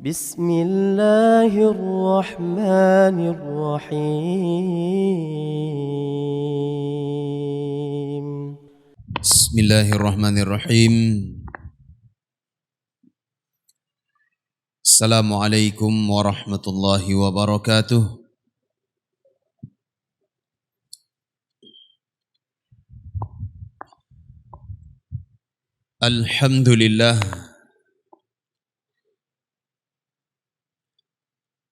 بسم الله الرحمن الرحيم بسم الله الرحمن الرحيم. السلام عليكم ورحمة الله وبركاته. الحمد لله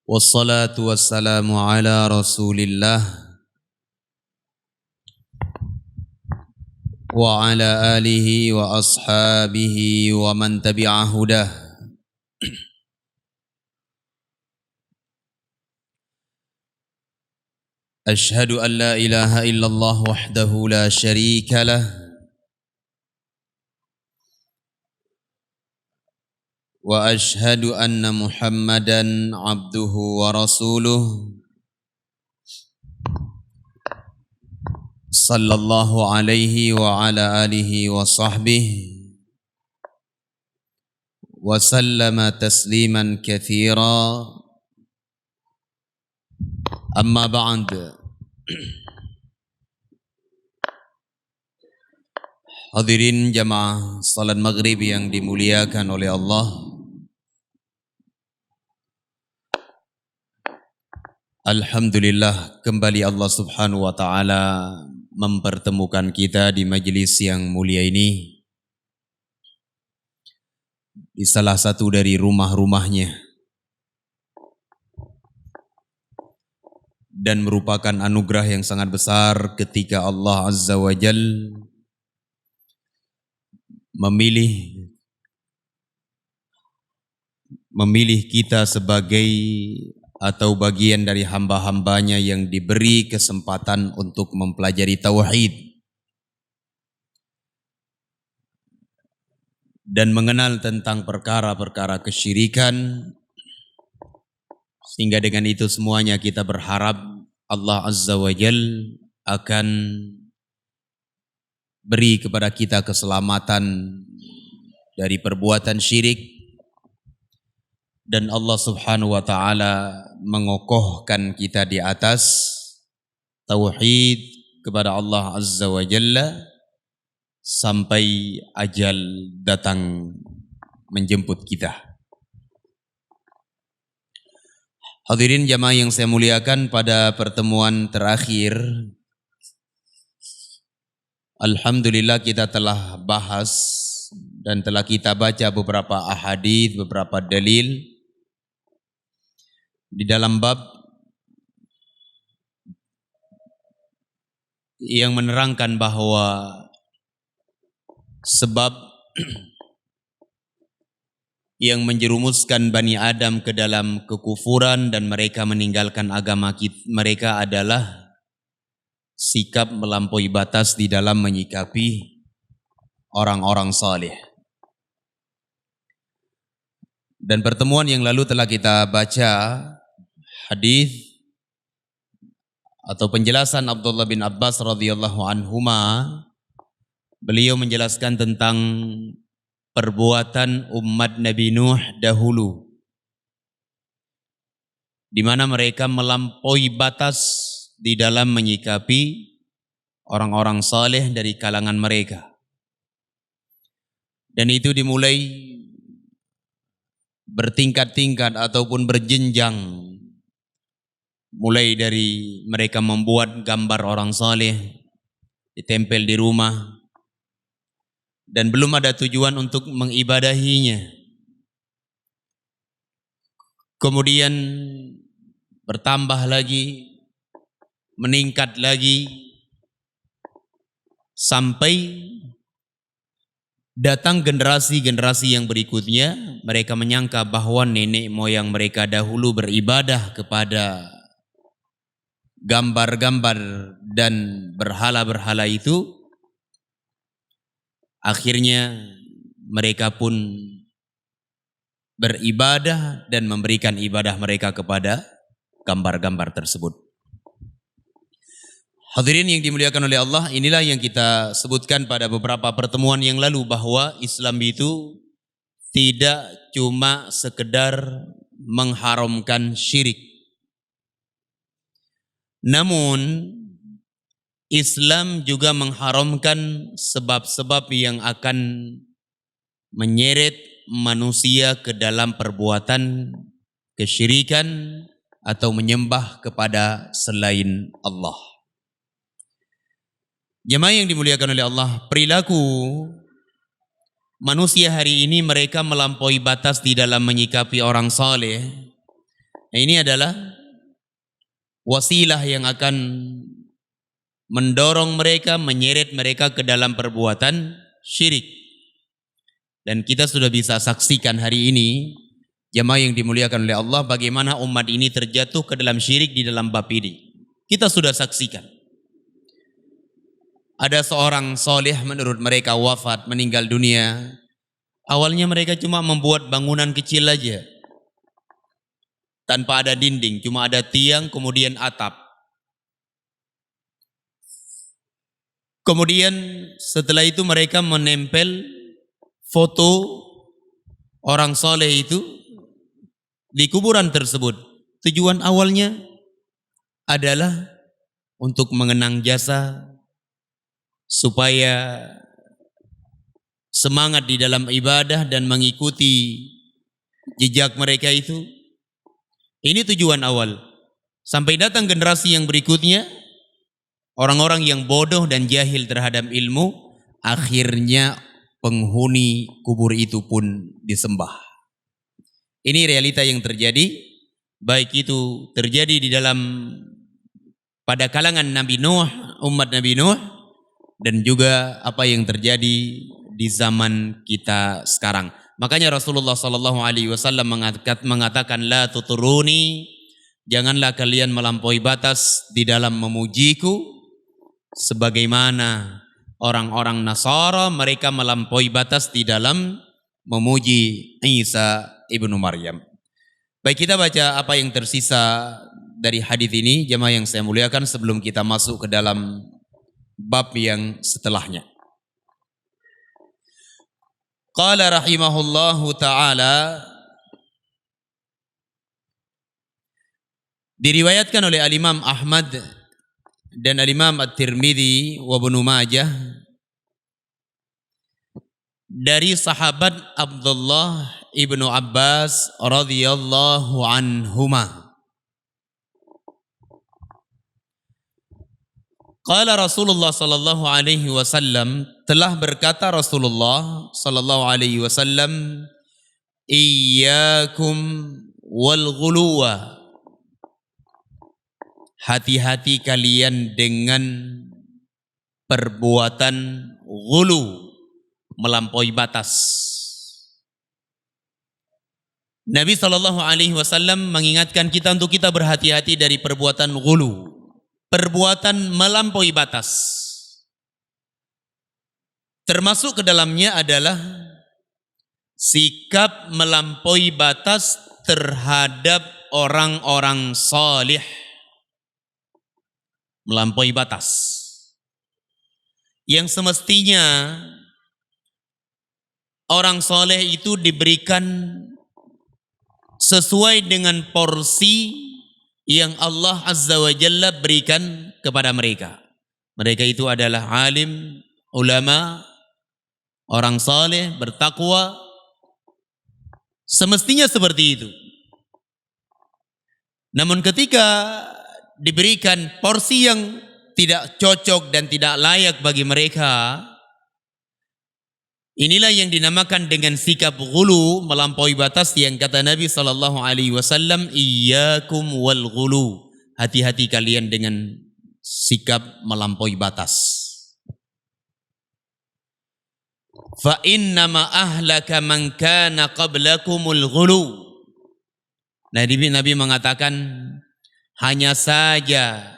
والصلاة والسلام على رسول الله وعلى آله وأصحابه ومن تبع هداه. أشهد أن لا إله إلا الله وحده لا شريك له وأشهد أن محمدًا عبده ورسوله صلى الله عليه وعلى آله وصحبه وسلم تسليما كثيرا. أما بعد، hadirin jamaah salat maghrib yang dimuliakan oleh Allah. Alhamdulillah, kembali Allah subhanahu wa ta'ala mempertemukan kita di majelis yang mulia ini, di salah satu dari rumah-rumahnya, dan merupakan anugerah yang sangat besar ketika Allah Azza wa Jal memilih kita sebagai atau bagian dari hamba-hambanya yang diberi kesempatan untuk mempelajari tauhid dan mengenal tentang perkara-perkara kesyirikan, sehingga dengan itu semuanya kita berharap Allah Azza wa Jal akan beri kepada kita keselamatan dari perbuatan syirik, dan Allah subhanahu wa ta'ala mengokohkan kita di atas tauhid kepada Allah Azza wa Jalla sampai ajal datang menjemput kita. Hadirin jamaah yang saya muliakan, pada pertemuan terakhir alhamdulillah kita telah bahas dan telah kita baca beberapa ahadits, beberapa dalil di dalam bab yang menerangkan bahwa sebab yang menjerumuskan Bani Adam ke dalam kekufuran dan mereka meninggalkan agama mereka adalah sikap melampaui batas di dalam menyikapi orang-orang saleh. Dan pertemuan yang lalu telah kita baca hadis atau penjelasan Abdullah bin Abbas radhiyallahu anhuma. Beliau menjelaskan tentang perbuatan umat Nabi Nuh dahulu, di mana mereka melampaui batas di dalam menyikapi orang-orang saleh dari kalangan mereka. Dan itu dimulai bertingkat-tingkat ataupun berjenjang, mulai dari mereka membuat gambar orang saleh ditempel di rumah dan belum ada tujuan untuk mengibadahinya. Kemudian bertambah lagi, meningkat lagi, sampai datang generasi-generasi yang berikutnya. Mereka menyangka bahwa nenek moyang mereka dahulu beribadah kepada gambar-gambar dan berhala-berhala itu. Akhirnya mereka pun beribadah dan memberikan ibadah mereka kepada gambar-gambar tersebut. Hadirin yang dimuliakan oleh Allah, inilah yang kita sebutkan pada beberapa pertemuan yang lalu, bahwa Islam itu tidak cuma sekedar mengharamkan syirik. Namun Islam juga mengharamkan sebab-sebab yang akan menyeret manusia ke dalam perbuatan kesyirikan atau menyembah kepada selain Allah. Jemaah yang dimuliakan oleh Allah, perilaku manusia hari ini mereka melampaui batas di dalam menyikapi orang saleh. Nah, ini adalah wasilah yang akan mendorong mereka, menyeret mereka ke dalam perbuatan syirik. Dan kita sudah bisa saksikan hari ini, jemaah yang dimuliakan oleh Allah, bagaimana umat ini terjatuh ke dalam syirik di dalam bab ini. Kita sudah saksikan. Ada seorang soleh menurut mereka wafat, meninggal dunia. Awalnya mereka cuma membuat bangunan kecil aja. Tanpa ada dinding, cuma ada tiang, kemudian atap. Kemudian setelah itu mereka menempel foto orang soleh itu di kuburan tersebut. Tujuan awalnya adalah untuk mengenang jasa, supaya semangat di dalam ibadah dan mengikuti jejak mereka itu. Ini tujuan awal. Sampai datang generasi yang berikutnya, orang-orang yang bodoh dan jahil terhadap ilmu, akhirnya penghuni kubur itu pun disembah. Ini realita yang terjadi, baik itu terjadi di dalam pada kalangan Nabi Nuh, umat Nabi Nuh, dan juga apa yang terjadi di zaman kita sekarang. Makanya Rasulullah SAW mengatakan, la tuturuni, janganlah kalian melampaui batas di dalam memujiku, sebagaimana orang-orang Nasara mereka melampaui batas di dalam memuji Isa ibnu Maryam. Baik, kita baca apa yang tersisa dari hadis ini, jemaah yang saya muliakan, sebelum kita masuk ke dalam bab yang setelahnya. Qala rahimahullahu ta'ala, diriwayatkan oleh Al-Imam Ahmad dan Al-Imam At-Tirmidzi wa Ibnu Majah dari sahabat Abdullah ibnu Abbas radhiyallahu anhuma. Qala Rasulullah sallallahu alaihi wasallam, telah berkata Rasulullah sallallahu alaihi wasallam, iyyakum wal ghuluwa, hati-hati kalian dengan perbuatan ghulu, melampaui batas. Nabi sallallahu alaihi wasallam mengingatkan kita untuk kita berhati-hati dari perbuatan ghulu, perbuatan melampaui batas. Termasuk ke dalamnya adalah sikap melampaui batas terhadap orang-orang salih. Melampaui batas yang semestinya orang soleh itu diberikan sesuai dengan porsi yang Allah Azza wa Jalla berikan kepada mereka. Mereka itu adalah alim, ulama, orang saleh, bertakwa. Semestinya seperti itu. Namun ketika diberikan porsi yang tidak cocok dan tidak layak bagi mereka, inilah yang dinamakan dengan sikap ghulu, melampaui batas, yang kata Nabi sallallahu alaihi wasallam, iyyakum wal ghulu, hati-hati kalian dengan sikap melampaui batas. Fa innama ahlaka man kana qablakumul ghulu. Nabi mengatakan, hanya saja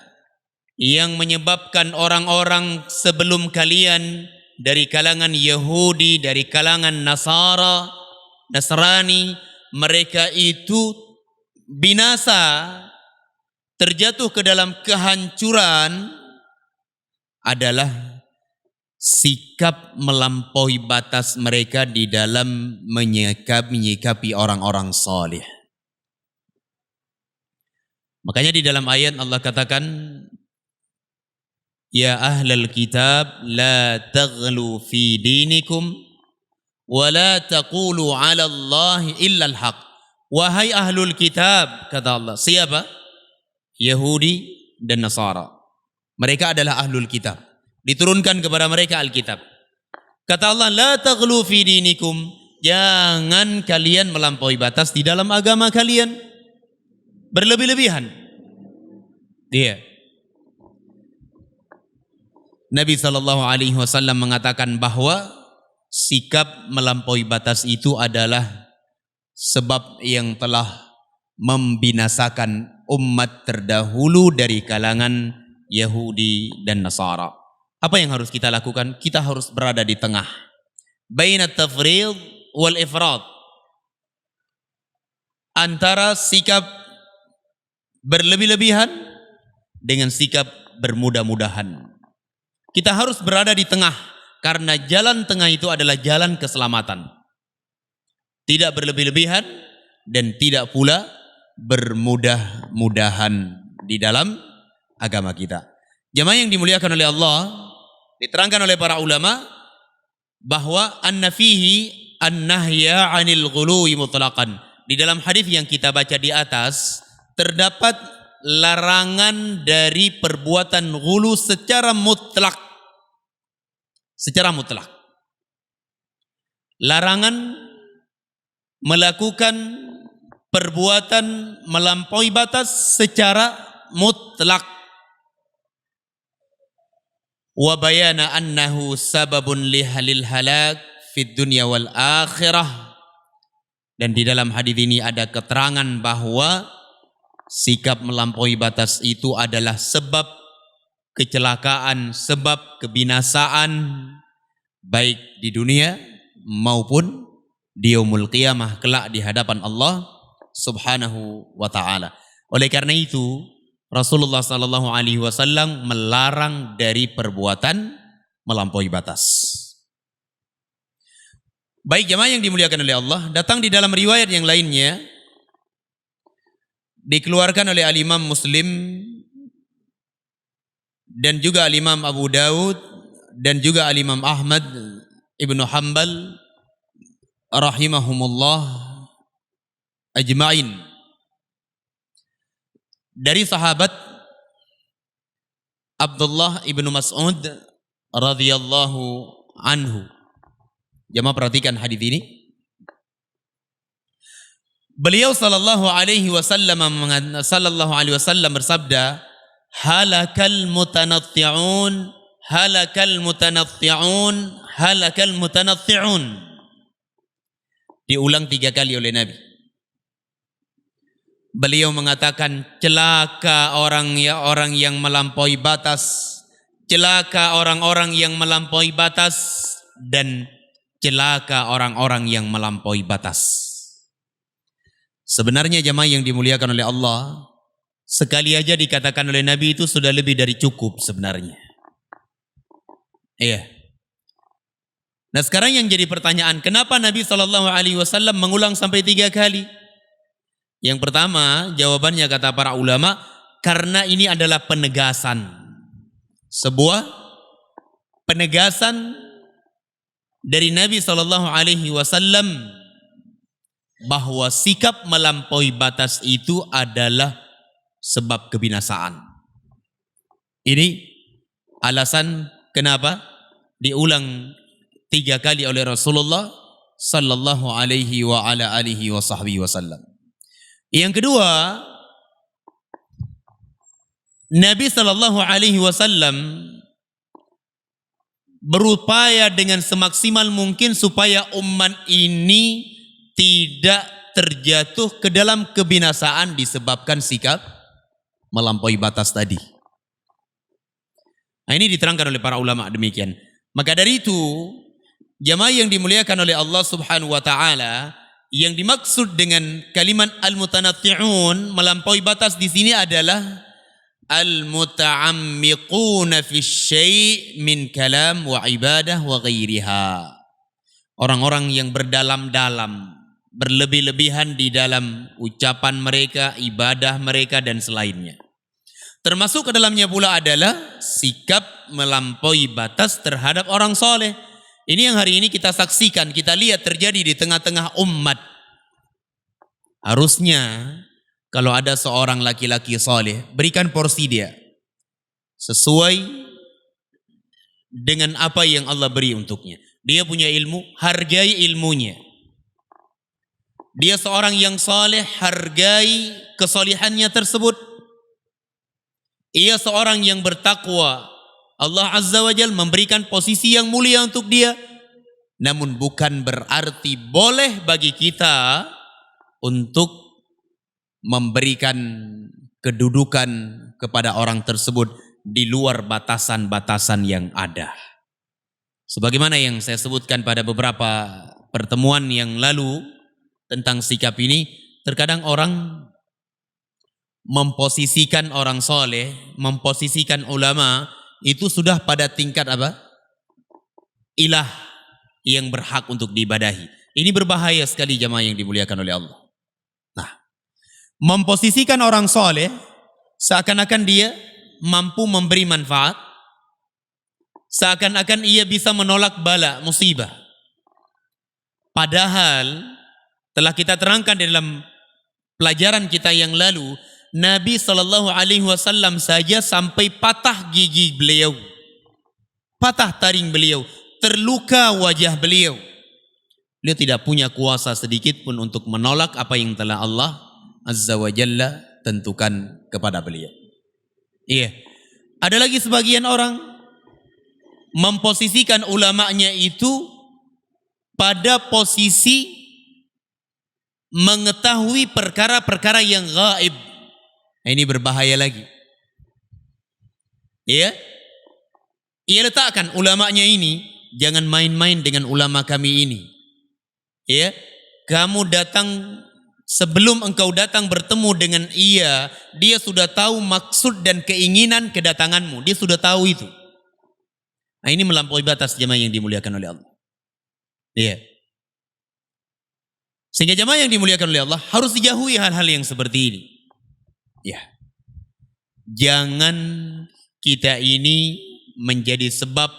yang menyebabkan orang-orang sebelum kalian dari kalangan Yahudi, dari kalangan Nasrani, mereka itu binasa, terjatuh ke dalam kehancuran, adalah sikap melampaui batas mereka di dalam menyikapi orang-orang saleh. Makanya di dalam ayat Allah katakan, ya ahlal kitab la taghlu fi dinikum wa la taqulu 'ala Allahi illa al-haq. Wahai ahlul kitab, kata Allah. Siapa? Yahudi dan Nasara. Mereka adalah ahlul kitab. Diturunkan kepada mereka Alkitab. Kata Allah, la taghlu fi dinikum. Jangan kalian melampaui batas di dalam agama kalian. Berlebih-lebihan. Iya. Nabi SAW mengatakan bahwa sikap melampaui batas itu adalah sebab yang telah membinasakan umat terdahulu dari kalangan Yahudi dan Nasara. Apa yang harus kita lakukan? Kita harus berada di tengah. Baina tafrid wal ifrat. Antara sikap berlebih-lebihan dengan sikap bermudah-mudahan. Kita harus berada di tengah karena jalan tengah itu adalah jalan keselamatan. Tidak berlebih-lebihan dan tidak pula bermudah-mudahan di dalam agama kita. Jamaah yang dimuliakan oleh Allah, diterangkan oleh para ulama bahwa anna fihi an-nahya 'anil ghuluwi mutlaqan. Di dalam hadis yang kita baca di atas terdapat larangan dari perbuatan ghulu secara mutlak. Secara mutlak. Larangan melakukan perbuatan melampaui batas secara mutlak. Wa bayana annahu sababun lihalil halak fid dunya wal akhirah. Dan di dalam hadis ini ada keterangan bahwa sikap melampaui batas itu adalah sebab kecelakaan, sebab kebinasaan baik di dunia maupun di yaumul qiyamah kelak di hadapan Allah Subhanahu wa taala. Oleh karena itu, Rasulullah sallallahu alaihi wasallam melarang dari perbuatan melampaui batas. Baik jemaah yang dimuliakan oleh Allah, datang di dalam riwayat yang lainnya dikeluarkan oleh Al-Imam Muslim dan juga Al-Imam Abu Dawud dan juga Al-Imam Ahmad Ibnu Hanbal rahimahumullah ajma'in, dari sahabat Abdullah ibnu Mas'ud radhiyallahu anhu. Jemaah perhatikan hadis ini. Beliau sallallahu alaihi wasallam bersabda, halakal mutanatti'un, halakal mutanatti'un, halakal mutanatti'un. Diulang 3 kali oleh Nabi. Beliau mengatakan, celaka orang yang melampaui batas, celaka orang-orang yang melampaui batas, dan celaka orang-orang yang melampaui batas. Sebenarnya jemaah yang dimuliakan oleh Allah, sekali aja dikatakan oleh Nabi itu sudah lebih dari cukup sebenarnya. Iya. Nah sekarang yang jadi pertanyaan, kenapa Nabi SAW mengulang sampai 3 kali? Yang pertama, jawabannya kata para ulama, karena ini adalah penegasan. Sebuah penegasan dari Nabi SAW bahwa sikap melampaui batas itu adalah sebab kebinasaan. Ini alasan kenapa diulang 3 kali oleh Rasulullah sallallahu alaihi wa ala alihi wa sahbihi wasallam. Yang kedua, Nabi sallallahu alaihi wasallam berupaya dengan semaksimal mungkin supaya umat ini tidak terjatuh ke dalam kebinasaan disebabkan sikap melampaui batas tadi. Nah, ini diterangkan oleh para ulama demikian. Maka dari itu, jamaah yang dimuliakan oleh Allah Subhanahu wa taala, yang dimaksud dengan kalimat al-mutanatti'un, melampaui batas di sini adalah al-muta'ammiquna fi syai' min kalam wa ibadah wa ghairiha. Orang-orang yang berdalam-dalam berlebih-lebihan di dalam ucapan mereka, ibadah mereka dan selainnya. Termasuk ke dalamnya pula adalah sikap melampaui batas terhadap orang soleh. Ini yang hari ini kita saksikan, kita lihat terjadi di tengah-tengah umat. Harusnya kalau ada seorang laki-laki soleh, berikan porsi dia sesuai dengan apa yang Allah beri untuknya. Dia punya ilmu, hargai ilmunya. Dia seorang yang soleh, hargai kesolihannya tersebut. Ia seorang yang bertakwa. Allah Azza wa Jalla memberikan posisi yang mulia untuk dia. Namun bukan berarti boleh bagi kita untuk memberikan kedudukan kepada orang tersebut di luar batasan-batasan yang ada. Sebagaimana yang saya sebutkan pada beberapa pertemuan yang lalu tentang sikap ini, terkadang orang memposisikan orang soleh, memposisikan ulama itu sudah pada tingkat apa? Ilah yang berhak untuk diibadahi. Ini berbahaya sekali jamaah yang dimuliakan oleh Allah. Nah, memposisikan orang soleh seakan-akan dia mampu memberi manfaat, seakan-akan ia bisa menolak bala, musibah. Padahal telah kita terangkan dalam pelajaran kita yang lalu, Nabi SAW saja sampai patah gigi beliau, patah taring beliau, terluka wajah beliau. Beliau tidak punya kuasa sedikit pun untuk menolak apa yang telah Allah Azza wa Jalla tentukan kepada beliau. Iya. Ada lagi sebagian orang memposisikan ulamanya itu pada posisi mengetahui perkara-perkara yang gaib. Ini berbahaya lagi. Ya, ia letakkan ulamanya ini, jangan main-main dengan ulama kami ini. Ya, kamu datang, sebelum engkau datang bertemu dengan dia sudah tahu maksud dan keinginan kedatanganmu. Dia sudah tahu itu. Nah, ini melampaui batas jemaah yang dimuliakan oleh Allah. Ya. Sehingga jemaah yang dimuliakan oleh Allah harus dijauhi hal-hal yang seperti ini. Ya. Jangan kita ini menjadi sebab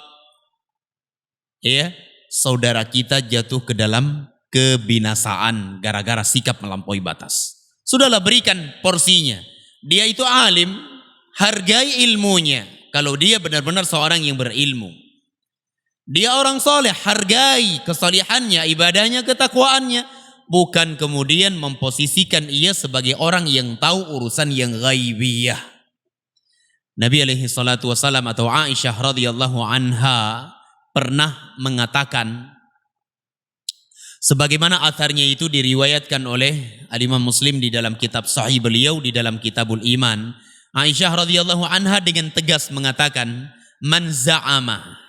ya saudara kita jatuh ke dalam kebinasaan gara-gara sikap melampaui batas. Sudahlah, berikan porsinya. Dia itu alim, hargai ilmunya. Kalau dia benar-benar seorang yang berilmu. Dia orang soleh, hargai kesolihannya, ibadahnya, ketakwaannya. Bukan kemudian memposisikan ia sebagai orang yang tahu urusan yang ghaibiyah. Nabi alaihi salatu wassalam atau Aisyah radhiyallahu anha pernah mengatakan, sebagaimana atharnya itu diriwayatkan oleh Al-Imam Muslim di dalam kitab sahih beliau, di dalam Kitabul Iman. Aisyah radhiyallahu anha dengan tegas mengatakan, man za'ama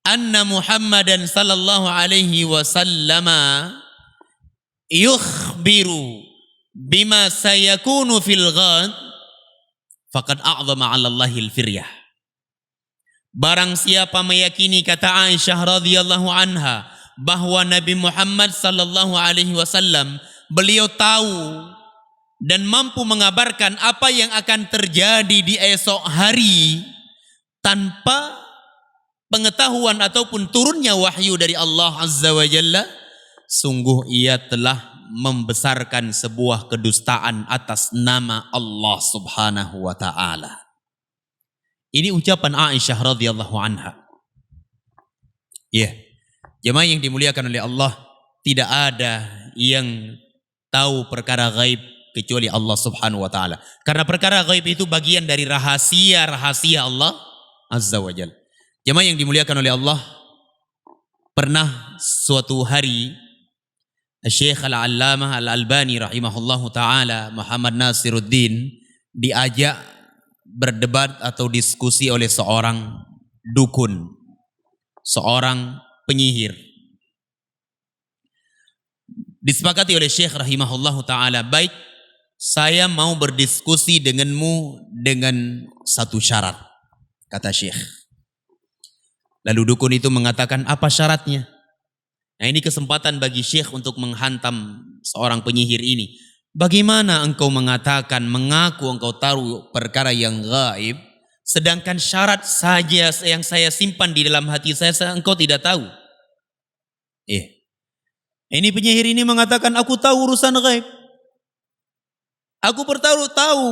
anna Muhammadan sallallahu alaihi wasallama yukhbiru bima sayakunu fil ghad faqad a'zama 'ala Allahil firyah. Barang siapa meyakini, kata Aisyah radhiyallahu anha, bahwa Nabi Muhammad sallallahu alaihi wasallam beliau tahu dan mampu mengabarkan apa yang akan terjadi di esok hari tanpa pengetahuan ataupun turunnya wahyu dari Allah Azza wa Jalla, sungguh ia telah membesarkan sebuah kedustaan atas nama Allah Subhanahu wa ta'ala. Ini ucapan Aisyah radhiyallahu anha. Ya, jemaah yang dimuliakan oleh Allah, tidak ada yang tahu perkara gaib kecuali Allah Subhanahu wa ta'ala. Karena perkara gaib itu bagian dari rahasia-rahasia Allah Azza wa Jalla. Jemaah yang dimuliakan oleh Allah, pernah suatu hari Syekh Al-Allamah Al-Albani rahimahullahu ta'ala, Muhammad Nasiruddin, diajak berdebat atau diskusi oleh seorang dukun, seorang penyihir. Disepakati oleh Syekh rahimahullahu ta'ala, baik, saya mau berdiskusi denganmu dengan satu syarat, kata Syekh. Lalu dukun itu mengatakan, apa syaratnya? Nah, ini kesempatan bagi Syekh untuk menghantam seorang penyihir ini. Bagaimana engkau mengatakan, mengaku engkau tahu perkara yang gaib, sedangkan syarat saja yang saya simpan di dalam hati saya engkau tidak tahu. Ini penyihir ini mengatakan, aku tahu urusan gaib. Aku tahu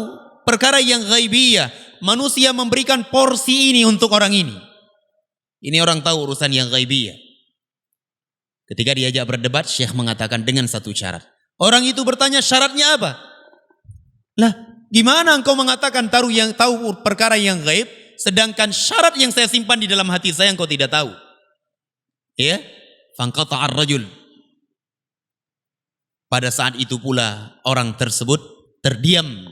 perkara yang gaibiyah. Manusia memberikan porsi ini untuk orang ini. Ini orang tahu urusan yang gaibiyah. Ketika diajak berdebat, Syekh mengatakan dengan satu syarat. Orang itu bertanya, syaratnya apa? Lah, gimana engkau mengatakan tahu perkara yang gaib, sedangkan syarat yang saya simpan di dalam hati saya engkau tidak tahu? Ya, fangqata'ar rajul. Pada saat itu pula orang tersebut terdiam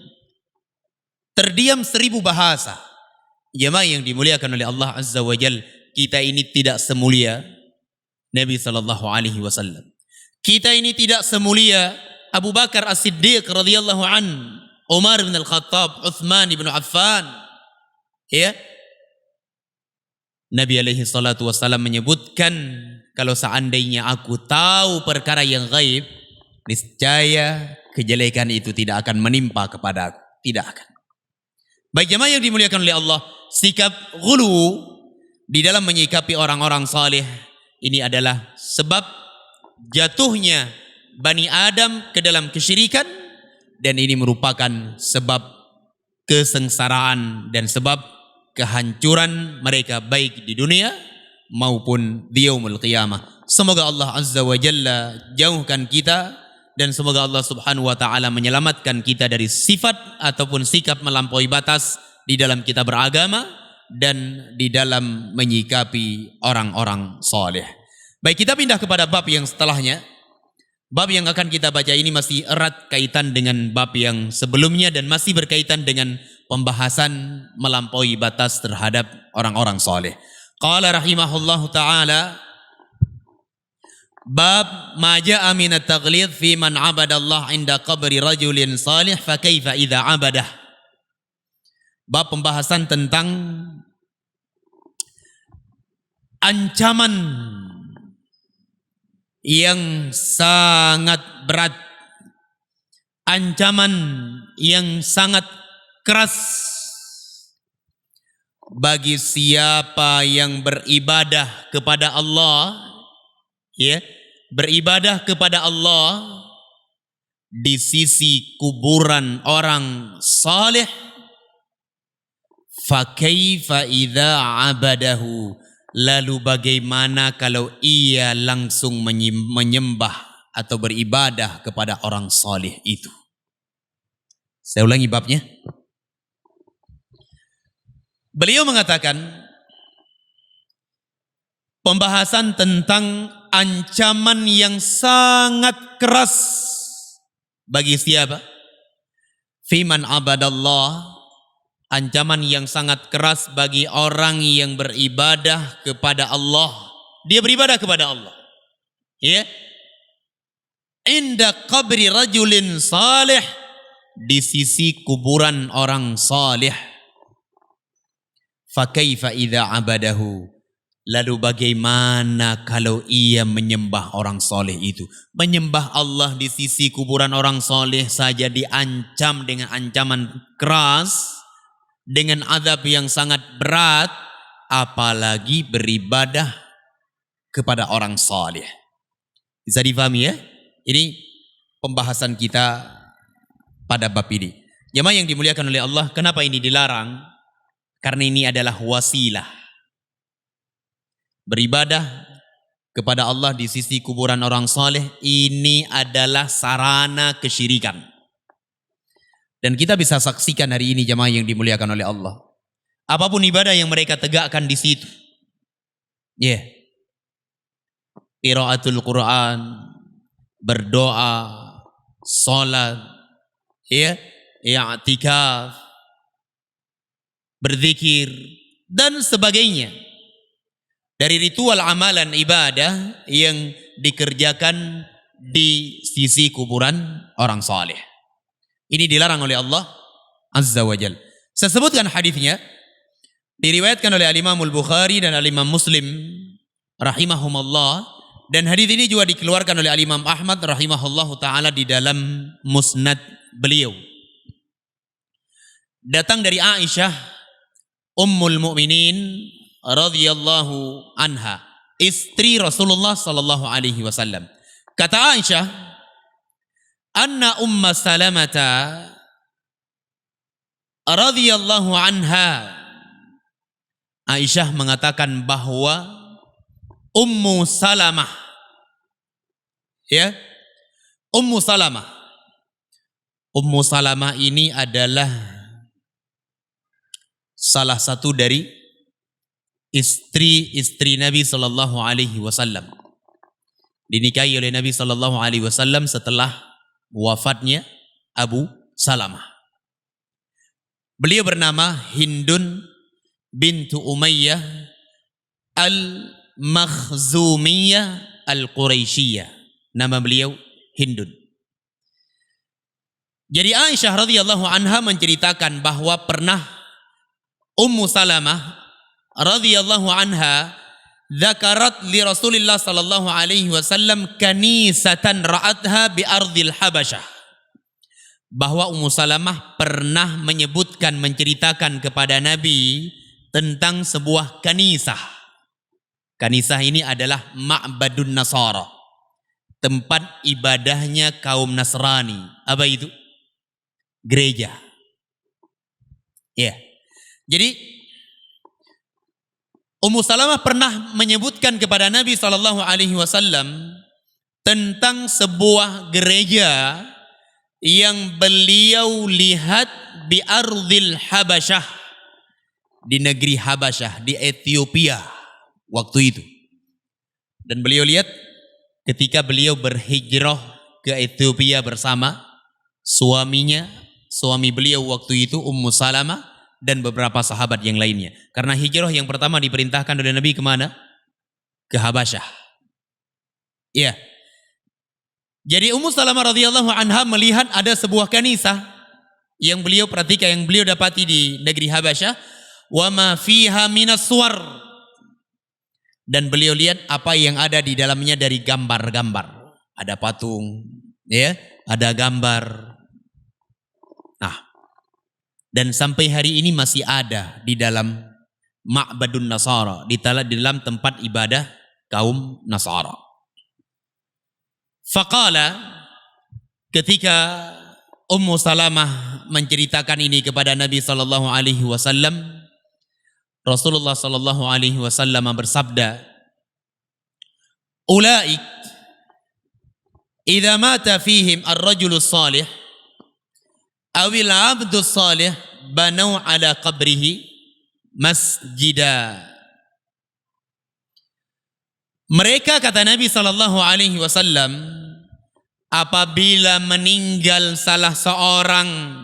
1000 bahasa. Jemaah yang dimuliakan oleh Allah Azza wa Jal, kita ini tidak semulia Nabi sallallahu alaihi wasallam. Kita ini tidak semulia Abu Bakar As-Siddiq radhiyallahu an, Umar bin Al-Khattab, Uthman bin Affan. Ya. Nabi alaihi salatu wasallam menyebutkan, kalau seandainya aku tahu perkara yang gaib, niscaya kejelekan itu tidak akan menimpa kepada aku. Tidak akan. Baik jemaah yang dimuliakan oleh Allah, sikap ghulu di dalam menyikapi orang-orang saleh ini adalah sebab jatuhnya Bani Adam ke dalam kesyirikan, dan ini merupakan sebab kesengsaraan dan sebab kehancuran mereka baik di dunia maupun di yaumul qiyamah. Semoga Allah Azza wa Jalla jauhkan kita, dan semoga Allah Subhanahu wa taala menyelamatkan kita dari sifat ataupun sikap melampaui batas di dalam kita beragama dan di dalam menyikapi orang-orang saleh. Baik, kita pindah kepada bab yang setelahnya. Bab yang akan kita baca ini masih erat kaitan dengan bab yang sebelumnya dan masih berkaitan dengan pembahasan melampaui batas terhadap orang-orang saleh. Qala rahimahullahu taala, bab ma jaa min at-taghlid fi man 'abada Allah 'inda qabri rajulin salih fa kaifa idza 'abadah. Bab pembahasan tentang ancaman yang sangat berat, ancaman yang sangat keras bagi siapa yang beribadah kepada Allah, ya, beribadah kepada Allah di sisi kuburan orang saleh. Fa kaifa idza 'abadahu, lalu bagaimana kalau ia langsung menyembah atau beribadah kepada orang saleh itu. Saya ulangi babnya. Beliau mengatakan pembahasan tentang ancaman yang sangat keras bagi siapa? Fiman abadallah, ancaman yang sangat keras bagi orang yang beribadah kepada Allah. Dia beribadah kepada Allah. Ya. Inda qabri rajulin salih, di sisi kuburan orang salih. Fa kaifa idza abadahu, lalu bagaimana kalau ia menyembah orang soleh itu? Menyembah Allah di sisi kuburan orang soleh saja diancam dengan ancaman keras, dengan azab yang sangat berat, apalagi beribadah kepada orang soleh. Bisa difahami ya? Ini pembahasan kita pada bab ini. Jemaah yang dimuliakan oleh Allah, kenapa ini dilarang? Karena ini adalah wasilah. Beribadah kepada Allah di sisi kuburan orang saleh ini adalah sarana kesyirikan. Dan kita bisa saksikan hari ini jemaah yang dimuliakan oleh Allah. Apapun ibadah yang mereka tegakkan di situ. Ya. Yeah. Qiraatul Quran, berdoa, salat, ya, i'tikaf, berzikir dan sebagainya. Dari ritual amalan ibadah yang dikerjakan di sisi kuburan orang saleh. Ini dilarang oleh Allah Azza wa Jal. Saya sebutkan hadisnya, diriwayatkan oleh Al-Imam Al-Bukhari dan Al-Imam Muslim rahimahumullah Dan hadis ini juga dikeluarkan oleh Al-Imam Ahmad rahimahullahu taala di dalam musnad beliau. Datang dari Aisyah Ummul Mukminin radhiyallahu anha, istri Rasulullah sallallahu alaihi wasallam. Kata Aisyah, anna Umma Salamata radhiyallahu anha, Aisyah mengatakan bahwa Ummu Salamah, ya, Ummu Salamah. Ummu Salamah ini adalah salah satu dari istri-istri Nabi sallallahu alaihi wasallam. Dinikahi oleh Nabi sallallahu alaihi wasallam setelah wafatnya Abu Salamah. Beliau bernama Hindun bintu Umayyah Al-Makhzumiyah Al-Quraisyiyah. Nama beliau Hindun. Jadi Aisyah radhiyallahu anha menceritakan bahwa pernah Ummu Salamah radhiyallahu anha dzakarat li Rasulillah sallallahu alaihi wasallam kanisatan ra'atha bi ardil Habasyah. Bahwa Ummu Salamah pernah menyebutkan, menceritakan kepada Nabi tentang sebuah kanisah. Kanisah ini adalah Ma'badun Nasara, tempat ibadahnya kaum Nasrani. Apa itu? Gereja. Ya. Jadi Ummu Salamah pernah menyebutkan kepada Nabi sallallahu alaihi wasallam tentang sebuah gereja yang beliau lihat di ardil Habasyah, di negeri Habasyah, di Ethiopia waktu itu. Dan beliau lihat ketika beliau berhijrah ke Ethiopia bersama suaminya, suami beliau waktu itu Ummu Salamah, dan beberapa sahabat yang lainnya. Karena hijrah yang pertama diperintahkan oleh Nabi kemana? Ke Habasyah. Iya. Jadi Ummu Salamah radhiyallahu anha melihat ada sebuah kanisah yang beliau perhatikan, yang beliau dapati di negeri Habasyah. Wa ma fiha minas suwar. Dan beliau lihat apa yang ada di dalamnya dari gambar-gambar. Ada patung, ya, ada gambar. Nah, dan sampai hari ini masih ada di dalam Ma'badun Nasara, di dalam tempat ibadah kaum Nasara. Faqala, ketika Ummu Salamah menceritakan ini kepada Nabi sallallahu alaihi wasallam, Rasulullah sallallahu alaihi wasallam bersabda, "Ulaik idza mata fihim ar-rajulus salih awil abdus salih banau ala qabrihi masjida." Mereka, kata Nabi sallallahu alaihi wasallam, apabila meninggal salah seorang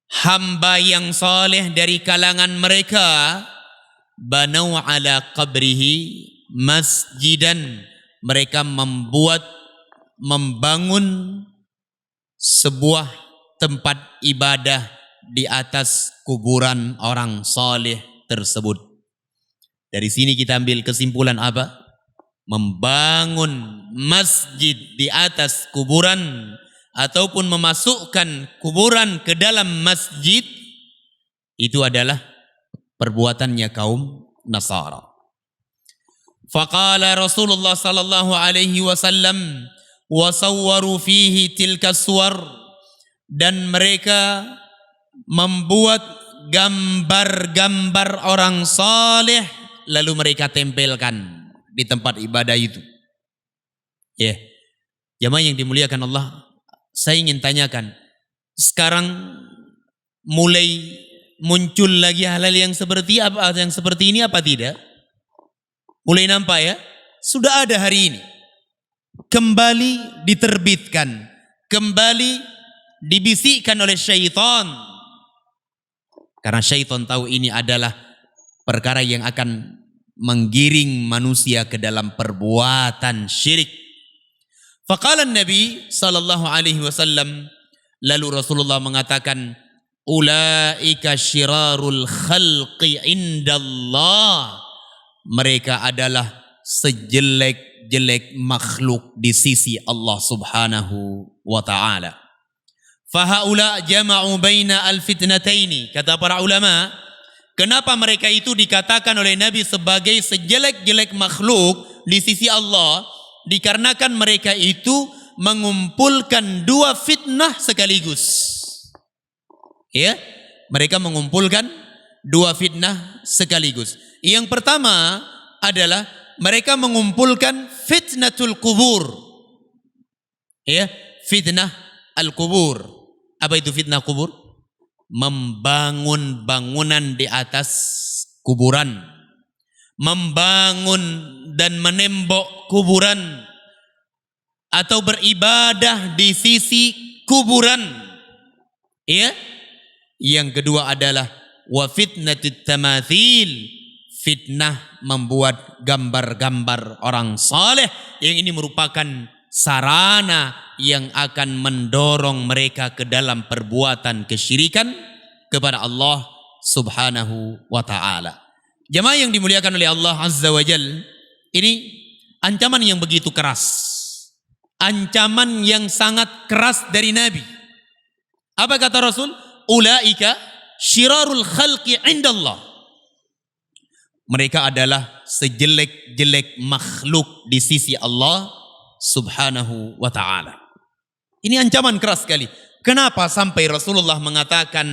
hamba yang saleh dari kalangan mereka, banau ala qabrihi masjidan, mereka membangun sebuah tempat ibadah di atas kuburan orang saleh tersebut. Dari sini kita ambil kesimpulan apa? Membangun masjid di atas kuburan ataupun memasukkan kuburan ke dalam masjid itu adalah perbuatannya kaum Nasara. Faqala Rasulullah sallallahu alaihi wasallam wa sawwaru fihi tilka suwar, dan mereka membuat gambar-gambar orang saleh lalu mereka tempelkan di tempat ibadah itu. Ya, jamaah yang dimuliakan Allah, saya ingin tanyakan, sekarang mulai muncul lagi hal-hal yang seperti ini apa tidak? Mulai nampak ya? Sudah ada hari ini. Kembali diterbitkan, kembali dibisikkan oleh syaitan. Karena syaitan tahu ini adalah perkara yang akan menggiring manusia ke dalam perbuatan syirik. Faqala Nabi sallallahu alaihi wasallam, lalu Rasulullah mengatakan, ulaika syirarul khalqi indallah, mereka adalah sejelek sejelek-jelek makhluk di sisi Allah Subhanahu wa ta'ala. Fahaula jama'u baina al-fitnataini. Kata para ulama, kenapa mereka itu dikatakan oleh Nabi sebagai sejelek-jelek makhluk di sisi Allah? Dikarenakan mereka itu mengumpulkan dua fitnah sekaligus. Ya, mereka mengumpulkan dua fitnah sekaligus. Yang pertama adalah mereka mengumpulkan fitnatul kubur. Ya, fitnah al-kubur. Apa itu fitnah kubur? Membangun bangunan di atas kuburan. Membangun dan menembok kuburan. Atau beribadah di sisi kuburan. Ya. Yang kedua adalah wa fitnatut tamathil, fitnah membuat gambar-gambar orang saleh, yang ini merupakan sarana yang akan mendorong mereka ke dalam perbuatan kesyirikan kepada Allah Subhanahu wa ta'ala. Jemaah yang dimuliakan oleh Allah Azza wa Jal, ini ancaman yang begitu keras. Ancaman yang sangat keras dari Nabi. Apa kata Rasul? Ulaika syirarul khalqi indallah. Mereka adalah sejelek-jelek makhluk di sisi Allah Subhanahu wa ta'ala. Ini ancaman keras sekali. Kenapa sampai Rasulullah mengatakan,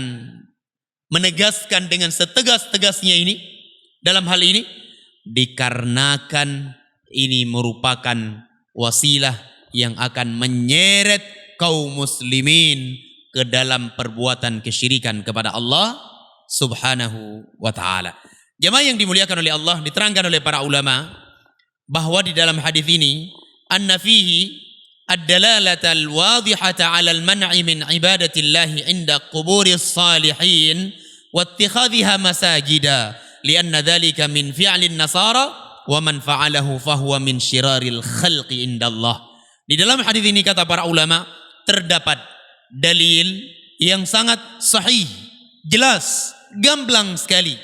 menegaskan dengan setegas-tegasnya ini dalam hal ini? Dikarenakan ini merupakan wasilah yang akan menyeret kaum muslimin ke dalam perbuatan kesyirikan kepada Allah Subhanahu wa ta'ala. Jemaah yang dimuliakan oleh Allah, diterangkan oleh para ulama bahwa di dalam hadis ini anna fihi ad-dalalata al-wadihata 'ala al-man'i min ibadatillahi 'inda quburis salihin wa ittikhadhiha masajida lianna dhalika min fi'lin nasara wa man fa'alahu fahuwa min syiraril khalqi indallah. Di dalam hadis ini kata para ulama terdapat dalil yang sangat sahih, jelas, gamblang sekali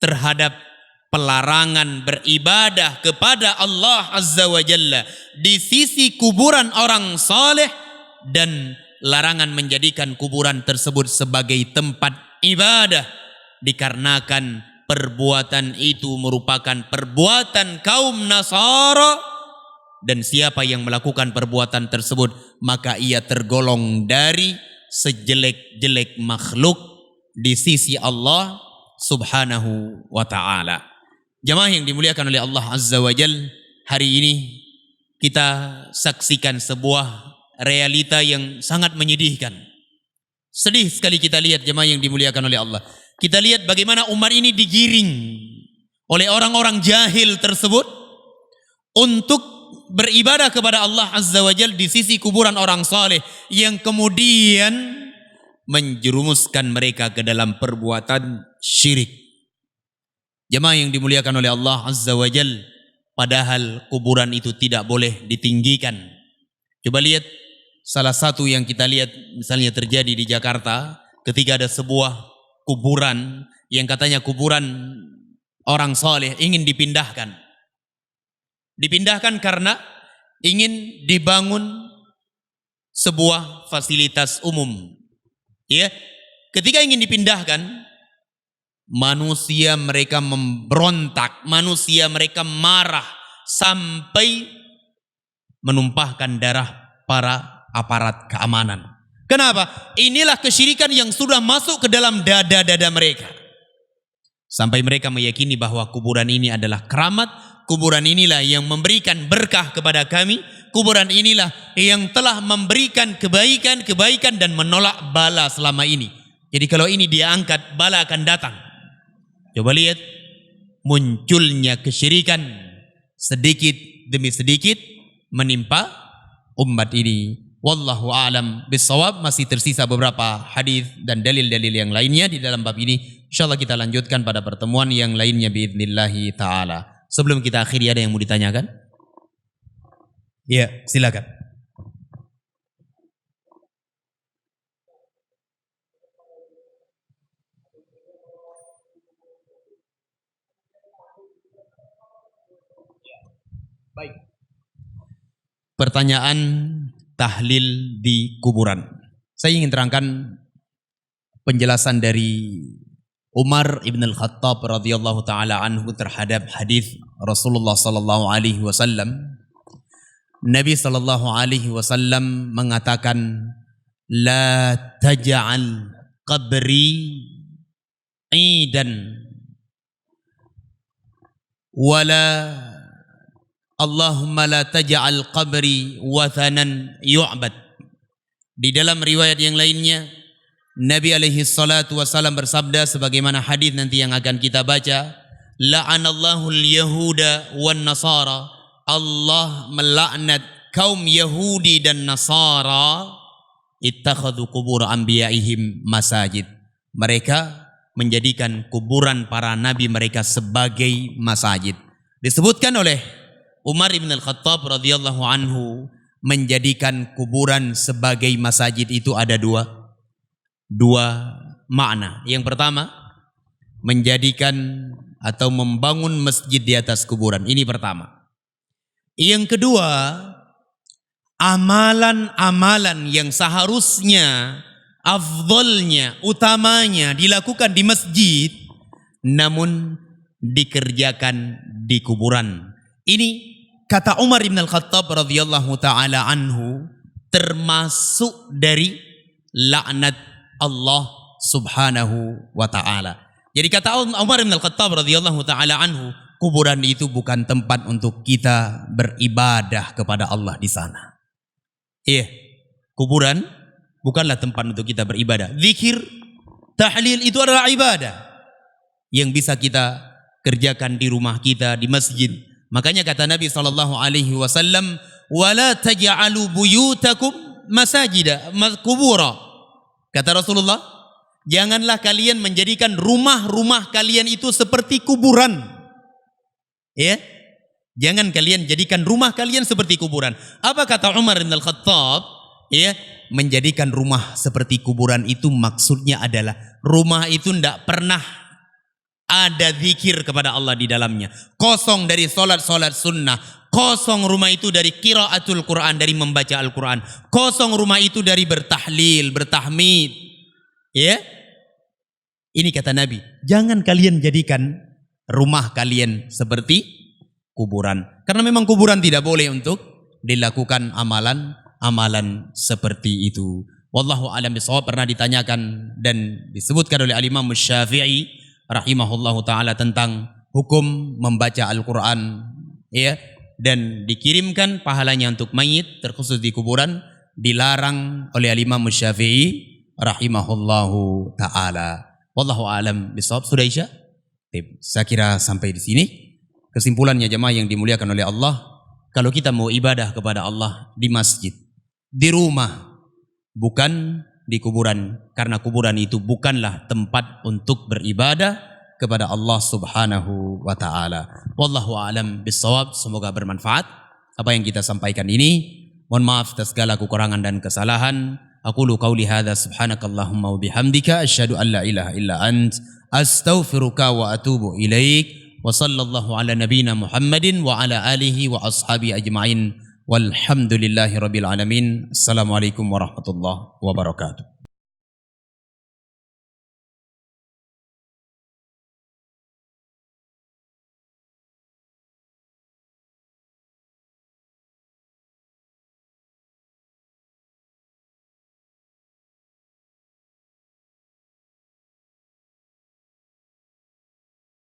terhadap pelarangan beribadah kepada Allah Azza wa Jalla di sisi kuburan orang saleh dan larangan menjadikan kuburan tersebut sebagai tempat ibadah, dikarenakan perbuatan itu merupakan perbuatan kaum Nasara. Dan siapa yang melakukan perbuatan tersebut, maka ia tergolong dari sejelek-jelek makhluk di sisi Allah Subhanahu wa ta'ala. Jemaah yang dimuliakan oleh Allah Azza wa Jal, hari ini kita saksikan sebuah realita yang sangat menyedihkan. Sedih sekali kita lihat, jemaah yang dimuliakan oleh Allah. Kita lihat bagaimana umat ini digiring oleh orang-orang jahil tersebut untuk beribadah kepada Allah Azza wa Jal di sisi kuburan orang saleh, yang kemudian menjerumuskan mereka ke dalam perbuatan syirik. Jemaah yang dimuliakan oleh Allah Azza wa Jal, padahal kuburan itu tidak boleh ditinggikan. Coba lihat salah satu yang kita lihat misalnya terjadi di Jakarta, ketika ada sebuah kuburan yang katanya kuburan orang saleh ingin dipindahkan. Dipindahkan karena ingin dibangun sebuah fasilitas umum. Ya, ketika ingin dipindahkan, manusia mereka memberontak, manusia mereka marah sampai menumpahkan darah para aparat keamanan. Kenapa? Inilah kesyirikan yang sudah masuk ke dalam dada-dada mereka. Sampai mereka meyakini bahwa kuburan ini adalah keramat, kuburan inilah yang memberikan berkah kepada kami, kuburan inilah yang telah memberikan kebaikan-kebaikan dan menolak bala selama ini. Jadi kalau ini dia angkat, bala akan datang. Coba lihat munculnya kesyirikan sedikit demi sedikit menimpa umat ini. Wallahu a'lam bissawab. Masih tersisa beberapa hadis dan dalil-dalil yang lainnya di dalam bab ini. Insyaallah kita lanjutkan pada pertemuan yang lainnya biidznillah taala. Sebelum kita akhiri, ada yang mau ditanyakan? Iya, silakan. Baik. Pertanyaan tahlil di kuburan. Saya ingin terangkan penjelasan dari Umar ibn al-Khattab radhiyallahu taala anhu terhadap hadis Rasulullah sallallahu alaihi wasallam. Nabi sallallahu alaihi wasallam mengatakan, la taj'al qabri idan wala Allahumma la taj'al qabri wathanan yu'bad. Di dalam riwayat yang lainnya, Nabi alaihi salatu wasallam bersabda sebagaimana hadis nanti yang akan kita baca, la'anallahu al-yahuda wan nasara. Allah melaknat kaum Yahudi dan Nasara, ittakhadhu qubur anbiya'ihim masajid. Mereka menjadikan kuburan para nabi mereka sebagai masajid. Disebutkan oleh Umar ibn al-Khattab radhiyallahu anhu, menjadikan kuburan sebagai masajid itu ada dua makna. Yang pertama, menjadikan atau membangun masjid di atas kuburan. Ini pertama. Yang kedua, amalan-amalan yang seharusnya afdolnya, utamanya dilakukan di masjid, namun dikerjakan di kuburan. Ini kata Umar ibn al-Khattab radhiyallahu ta'ala anhu, termasuk dari laknat Allah subhanahu wa ta'ala. Jadi kata Umar ibn al-Khattab radhiyallahu ta'ala anhu, kuburan itu bukan tempat untuk kita beribadah kepada Allah di sana. Iya, kuburan bukanlah tempat untuk kita beribadah. Zikir, tahlil itu adalah ibadah yang bisa kita kerjakan di rumah kita, di masjid. Makanya kata Nabi SAW, wala taj'alu buyutakum masajida kubura. Kata Rasulullah, janganlah kalian menjadikan rumah-rumah kalian itu seperti kuburan. Ya, jangan kalian jadikan rumah kalian seperti kuburan. Apa kata Umar bin Al-Khattab? Ya, menjadikan rumah seperti kuburan itu maksudnya adalah rumah itu tidak pernah ada zikir kepada Allah di dalamnya. Kosong dari solat-solat sunnah. Kosong rumah itu dari qiraatul Quran, dari membaca Al-Quran. Kosong rumah itu dari bertahlil, bertahmid. Ya, ini kata Nabi, jangan kalian jadikan rumah kalian seperti kuburan. Karena memang kuburan tidak boleh untuk dilakukan amalan seperti itu. Wallahu a'lam bishawab. Pernah ditanyakan dan disebutkan oleh Al-Imam Syafi'i rahimahullahu ta'ala tentang hukum membaca Al-Quran, ya, dan dikirimkan pahalanya untuk mayit terkhusus di kuburan, dilarang oleh Al-Imam Syafi'i rahimahullahu ta'ala. Wallahu a'lam bishawab. Sudah Isya? Saya kira sampai di sini. Kesimpulannya jemaah yang dimuliakan oleh Allah, kalau kita mau ibadah kepada Allah di masjid, di rumah, bukan di kuburan, karena kuburan itu bukanlah tempat untuk beribadah kepada Allah subhanahu wa ta'ala. Wallahu a'lam bishawab. Semoga bermanfaat apa yang kita sampaikan ini. Mohon maaf atas segala kekurangan dan kesalahan. Aqulu qauli hadza subhanakallahumma wa bihamdika asyhadu an la ilaha illa ant astaghfiruka wa atubu ilaik. Wa sallallahu ala nabiyyina Muhammadin wa ala alihi wa ashabi ajma'in. Walhamdulillahi rabbil alamin. Assalamualaikum warahmatullahi wabarakatuh.